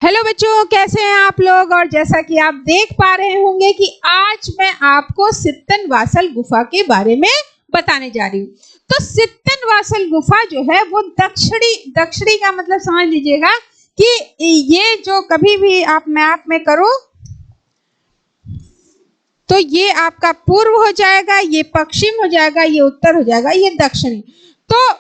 Hello बच्चों, कैसे हैं आप लोग। और जैसा कि आप देख पा रहे होंगे कि आज मैं आपको सित्तनवासल गुफा के बारे में बताने जा रही हूँ। तो सित्तनवासल गुफा जो है वो दक्षिणी का मतलब समझ लीजिएगा कि ये जो कभी भी आप मैप में करो तो ये आपका पूर्व हो जाएगा, ये पश्चिम हो जाएगा, ये उत्तर हो जाएगा, ये दक्षिणी। तो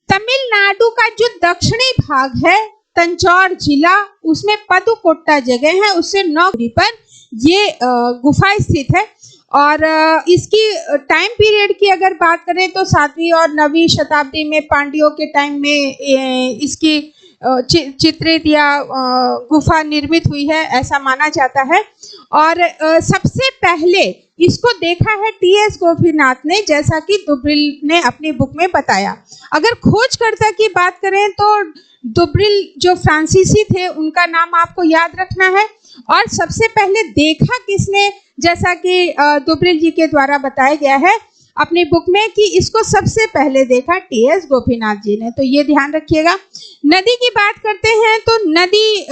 तमिलनाडु का जो दक्षिणी भाग है, तंजौर जिला, उसमें पदुकोट्टा जगह है, उससे 9 दूरी पर ये गुफा स्थित है। और इसकी टाइम पीरियड की अगर बात करें तो 7वीं और 9वीं शताब्दी में पांड्यों के टाइम में इसकी चित्रित या गुफा निर्मित हुई है, ऐसा माना जाता है। और सबसे पहले इसको देखा है टी.एस. गोपीनाथ ने, जैसा कि दुब्रिल ने अपनी बुक में बताया। अगर खोजकर्ता की बात करें तो दुब्रिल जो फ्रांसीसी थे, उनका नाम आपको याद रखना है। और सबसे पहले देखा किसने, जैसा कि दुब्रिल जी के द्वारा बताया गया है अपनी बुक में कि इसको सबसे पहले देखा टी.एस. गोपीनाथ जी ने, तो ये ध्यान रखिएगा। नदी की बात करते हैं तो नदी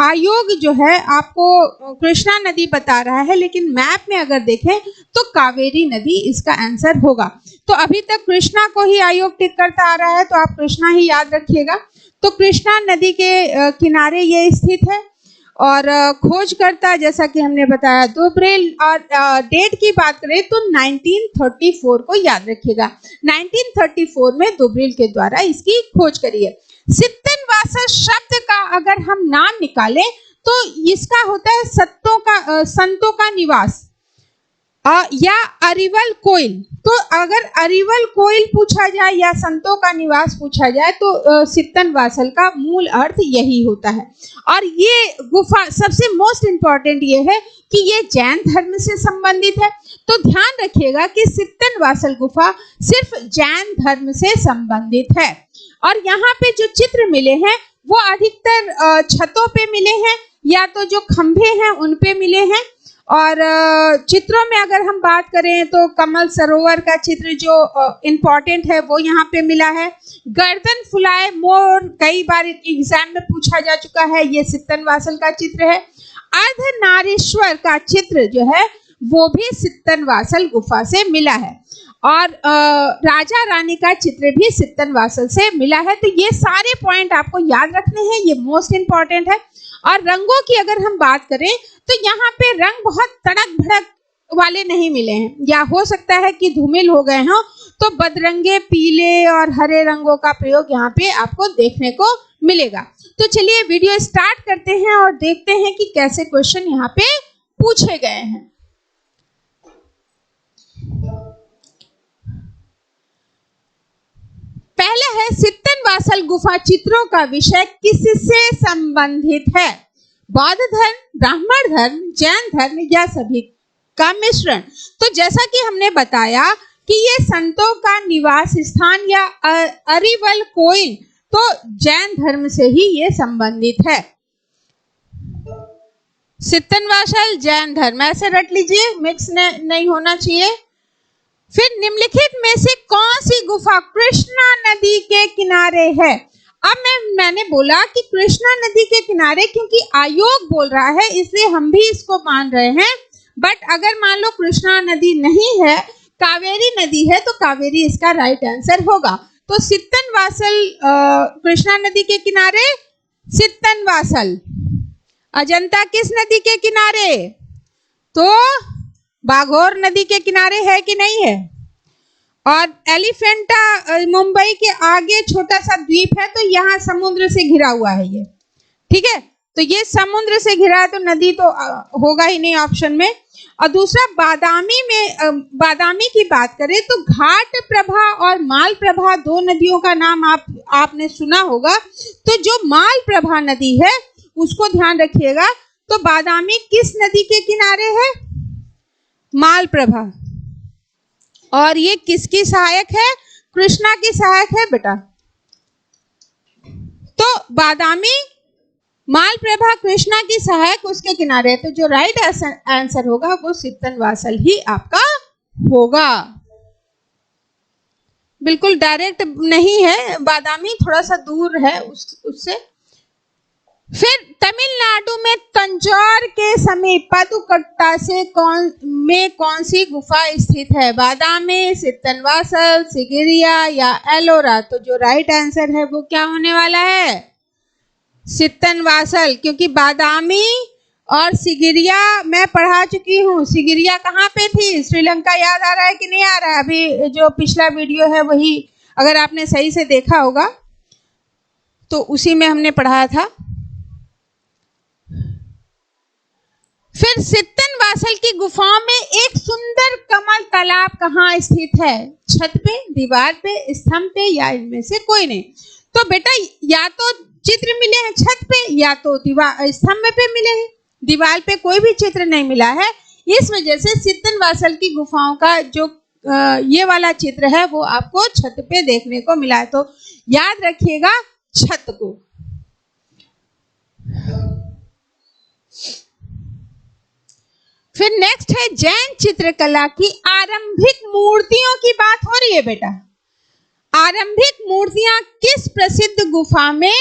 आयोग जो है आपको कृष्णा नदी बता रहा है, लेकिन मैप में अगर देखें तो कावेरी नदी इसका आंसर होगा। तो अभी तक कृष्णा को ही आयोग टिक करता आ रहा है, तो आप कृष्णा ही याद रखिएगा। तो कृष्णा नदी के किनारे ये स्थित है। और खोजकर्ता जैसा कि हमने बताया दुब्रिल। और डेट की बात करें तो 1934 को याद रखिएगा। 1934 में दुब्रिल के द्वारा इसकी खोज करी है। सित्तनवासल शब्द का अगर हम नाम निकालें तो इसका होता है संतों का निवास या अरिवल कोइल। तो अगर अरिवल कोइल पूछा जाए या संतों का निवास पूछा जाए तो सित्तनवासल का मूल अर्थ यही होता है। और ये गुफा सबसे मोस्ट इम्पॉर्टेंट ये है कि ये जैन धर्म से संबंधित है। तो ध्यान रखिएगा कि सित्तनवासल गुफा सिर्फ जैन धर्म से संबंधित है। और यहाँ पे जो चित्र मिले हैं वो अधिकतर छतों पे मिले हैं या तो जो खंभे हैं उन पे मिले हैं। और चित्रों में अगर हम बात करें तो कमल सरोवर का चित्र जो इम्पोर्टेंट है वो यहाँ पे मिला है। गर्दन फुलाए मोर कई बार एग्जाम में पूछा जा चुका है, ये सित्तनवासल का चित्र है। अर्धनारीश्वर का चित्र जो है वो भी सित्तनवासल गुफा से मिला है। और राजा रानी का चित्र भी सित्तनवासल से मिला है। तो ये सारे पॉइंट आपको याद रखने हैं, ये मोस्ट इम्पॉर्टेंट है। और रंगों की अगर हम बात करें तो यहाँ पे रंग बहुत तड़क भड़क वाले नहीं मिले हैं, या हो सकता है कि धूमिल हो गए हों। तो बदरंगे पीले और हरे रंगों का प्रयोग यहाँ पे आपको देखने को मिलेगा। तो चलिए वीडियो स्टार्ट करते हैं और देखते हैं कि कैसे क्वेश्चन यहाँ पे पूछे गए हैं। पहला है सित्तनवासल गुफा चित्रों का विषय किससे संबंधित है? बौद्ध धर्म, ब्राह्मण धर्म, जैन धर्म या सभी का मिश्रण। तो जैसा कि हमने बताया कि ये संतों का निवास स्थान या अरिवल कोइल, तो जैन धर्म से ही ये संबंधित है। सित्तनवासल जैन धर्म, ऐसे रट लीजिए, मिक्स नहीं होना चाहिए। फिर निम्नलिखित में से कौन सी गुफा कृष्णा नदी के किनारे है? अब मैंने बोला कि कृष्णा नदी के किनारे, क्योंकि आयोग बोल रहा है इसलिए हम भी इसको मान रहे हैं। बट अगर मान लो कृष्णा नदी नहीं है, कावेरी नदी है, तो कावेरी इसका राइट आंसर होगा। तो सित्तनवासल कृष्णा नदी के किनारे सित्तनवासल। अजंता किस नदी के किनारे? तो बाघोर नदी के किनारे है कि नहीं है? और एलिफेंटा मुंबई के आगे छोटा सा द्वीप है, तो यहाँ समुद्र से घिरा हुआ है ये, ठीक है। तो ये समुद्र से घिरा है तो नदी तो होगा ही नहीं ऑप्शन में। और दूसरा बादामी की बात करें तो घाट प्रभा और माल प्रभा दो नदियों का नाम आपने सुना होगा। तो जो माल प्रभा नदी है उसको ध्यान रखिएगा। तो बादामी किस नदी के किनारे है? माल प्रभा। और ये किसकी सहायक है? कृष्णा की सहायक है बेटा। तो बादामी माल प्रभा कृष्णा की सहायक उसके किनारे, तो जो राइट आंसर होगा वो सित्तनवासल ही आपका होगा। बिल्कुल डायरेक्ट नहीं है, बादामी थोड़ा सा दूर है उससे। फिर तमिलनाडु में तंजौर के समीप पदुकट्टा से कौन सी गुफा स्थित है? बादामी, सित्तनवासल, सिगिरिया या एलोरा? तो जो राइट आंसर है वो क्या होने वाला है? सित्तनवासल, क्योंकि बादामी और सिगिरिया मैं पढ़ा चुकी हूँ। सिगिरिया कहाँ पे थी? श्रीलंका। याद आ रहा है कि नहीं आ रहा है? अभी जो पिछला वीडियो है वही अगर आपने सही से देखा होगा तो उसी में हमने पढ़ा था। फिर सित्तनवासल की गुफाओं में एक सुंदर कमल तालाब कहाँ स्थित है? छत पे, दीवार पे, स्तंभ पे या इनमें से कोई नहीं? तो बेटा या तो चित्र मिले हैं छत पे या तो दीवार स्तंभ पे मिले हैं, दीवार पे कोई भी चित्र नहीं मिला है। इस वजह से सित्तनवासल की गुफाओं का जो ये वाला चित्र है वो आपको छत पे देखने को मिला है। तो याद रखिएगा छत को। फिर नेक्स्ट है जैन चित्रकला की आरंभिक मूर्तियों की बात हो रही है बेटा। आरंभिक मूर्तियां किस प्रसिद्ध गुफा में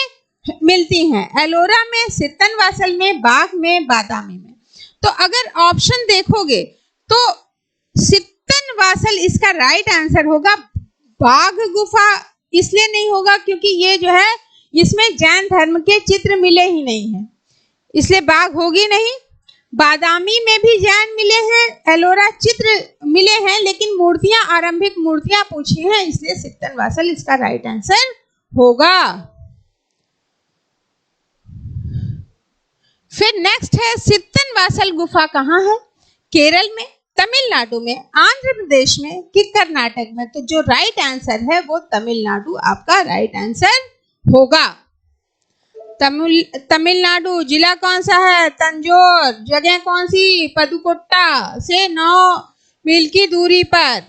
मिलती हैं? एलोरा में, सित्तनवासल में, बाग में, बादामी में? तो अगर ऑप्शन देखोगे तो सित्तनवासल इसका राइट आंसर होगा। बाग गुफा इसलिए नहीं होगा क्योंकि ये जो है इसमें जैन धर्म के चित्र मिले ही नहीं है, इसलिए बाग होगी नहीं। बादामी में भी जैन मिले हैं, एलोरा चित्र मिले हैं, लेकिन मूर्तियां आरंभिक मूर्तियां पूछी हैं, इसलिए सित्तनवासल इसका राइट आंसर होगा। फिर नेक्स्ट है सित्तनवासल गुफा कहाँ है? केरल में, तमिलनाडु में, आंध्र प्रदेश में कि कर्नाटक में? तो जो राइट आंसर है वो तमिलनाडु आपका राइट आंसर होगा। तमिलनाडु जिला कौन सा है? तंजौर। जगह कौन सी? पदुकोट्टा से 9 मील की दूरी पर।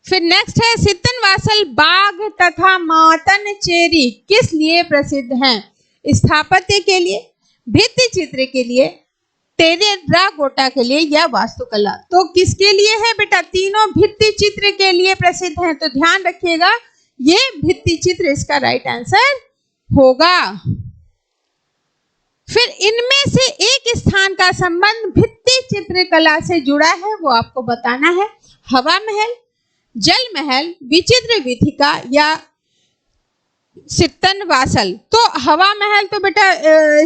फिर नेक्स्ट है सित्तनवासल बाग तथा मातनचेरी किस लिए प्रसिद्ध हैं? स्थापत्य के लिए, भित्ति चित्र के लिए, टेराकोटा के लिए या वास्तुकला? तो किसके लिए है बेटा? तीनों भित्ति चित्र के लिए प्रसिद्ध हैं। तो ध्यान रखिएगा ये भित्ति चित्र इसका राइट आंसर होगा। फिर इनमें से एक स्थान का संबंध भित्ति चित्रकला से जुड़ा है, वो आपको बताना है। हवा महल, जल महल, विचित्र वीथिका या सित्तनवासल? तो हवा महल तो बेटा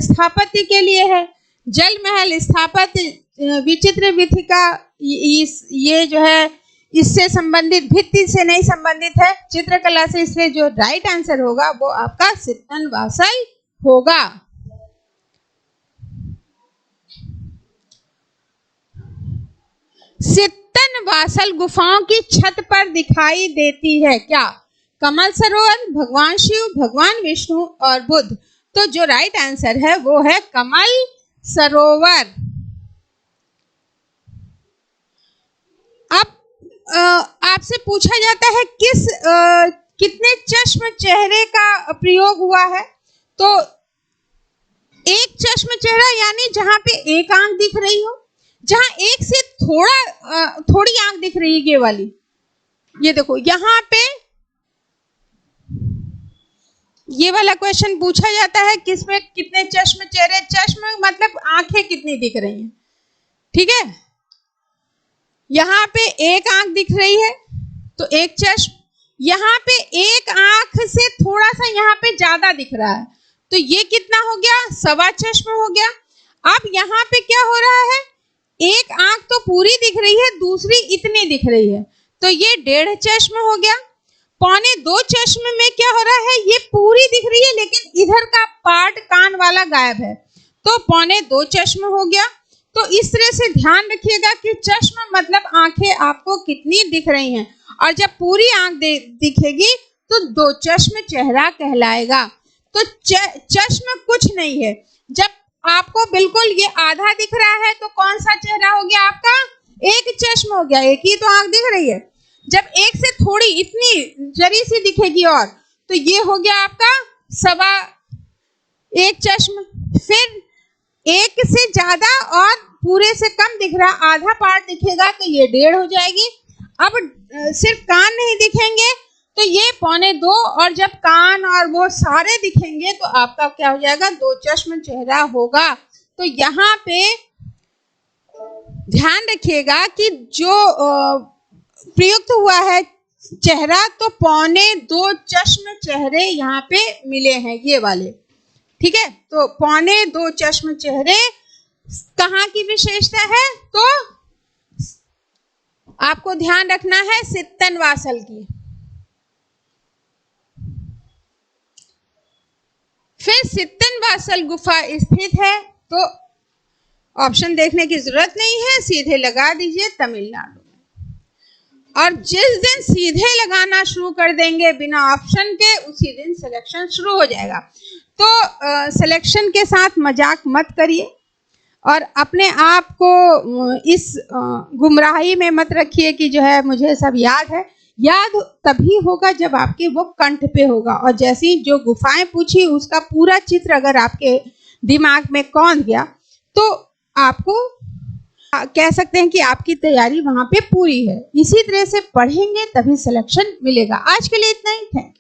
स्थापत्य के लिए है, जल महल स्थापत्य, विचित्र वीथिका ये जो है इससे संबंधित, भित्ति से नहीं संबंधित है, चित्रकला से, इसलिए जो राइट आंसर होगा वो आपका सित्तनवासल होगा। सित्तनवासल गुफाओं की छत पर दिखाई देती है क्या? कमल सरोवर, भगवान शिव, भगवान विष्णु और बुद्ध? तो जो राइट आंसर है वो है कमल सरोवर। अब आपसे पूछा जाता है कितने चश्म चेहरे का प्रयोग हुआ है? तो एक चश्म चेहरा यानी जहां पे एक आंख दिख रही हो, जहां एक से थोड़ी आंख दिख रही है, ये वाली, ये देखो यहाँ पे ये वाला क्वेश्चन पूछा जाता है किसमें कितने चश्म चेहरे? चश्म मतलब आंखें कितनी दिख रही हैं, ठीक है। यहाँ पे एक आंख दिख रही है तो एक चश्म, यहाँ पे एक आंख से थोड़ा सा यहाँ पे ज्यादा दिख रहा है तो ये कितना हो गया? 1.25 चश्म हो गया। अब यहाँ पे क्या हो रहा है? एक आंख तो पूरी दिख रही है, दूसरी इतनी दिख रही है, तो ये 1.5 चश्म हो गया। 1.25 चश्म में क्या हो रहा है? ये पूरी दिख रही है लेकिन इधर का पार्ट कान वाला गायब है, तो 1.25 चश्म हो गया। तो इस तरह से ध्यान रखिएगा कि चश्म मतलब आंखें आपको कितनी दिख रही हैं, और जब पूरी आंख दिखेगी तो 2 चश्म चेहरा कहलाएगा। तो चश्म कुछ नहीं है। जब आपको बिल्कुल ये आधा दिख रहा है तो कौन सा चेहरा हो गया आपका? एक चश्म हो गया, एक ही तो आंख दिख रही है। जब एक से थोड़ी इतनी जरी सी दिखेगी और, तो ये हो गया आपका 1.25 चश्म। फिर एक से ज्यादा और पूरे से कम दिख रहा, आधा पार्ट दिखेगा तो ये 1.5 हो जाएगी। अब सिर्फ कान नहीं दिखेंगे तो ये 2:45 और जब कान और वो सारे दिखेंगे तो आपका क्या हो जाएगा, 2 चश्म चेहरा होगा। तो यहाँ पे ध्यान रखिएगा कि जो प्रयुक्त हुआ है चेहरा, तो 2:45 चश्म चेहरे यहाँ पे मिले हैं, ये वाले, ठीक है। तो 2:45 चश्म चेहरे कहाँ की विशेषता है, तो आपको ध्यान रखना है सित्तनवासल की। फिर सित्तनवासल गुफा स्थित है, तो ऑप्शन देखने की जरूरत नहीं है, सीधे लगा दीजिए तमिलनाडु में। और जिस दिन सीधे लगाना शुरू कर देंगे बिना ऑप्शन के, उसी दिन सिलेक्शन शुरू हो जाएगा। तो सिलेक्शन के साथ मजाक मत करिए और अपने आप को इस गुमराही में मत रखिए कि जो है मुझे सब याद है। याद तभी होगा जब आपके वो कंठ पे होगा। और जैसी जो गुफाएं पूछी उसका पूरा चित्र अगर आपके दिमाग में कौंध गया, तो आपको कह सकते हैं कि आपकी तैयारी वहां पे पूरी है। इसी तरह से पढ़ेंगे तभी सिलेक्शन मिलेगा। आज के लिए इतना ही है।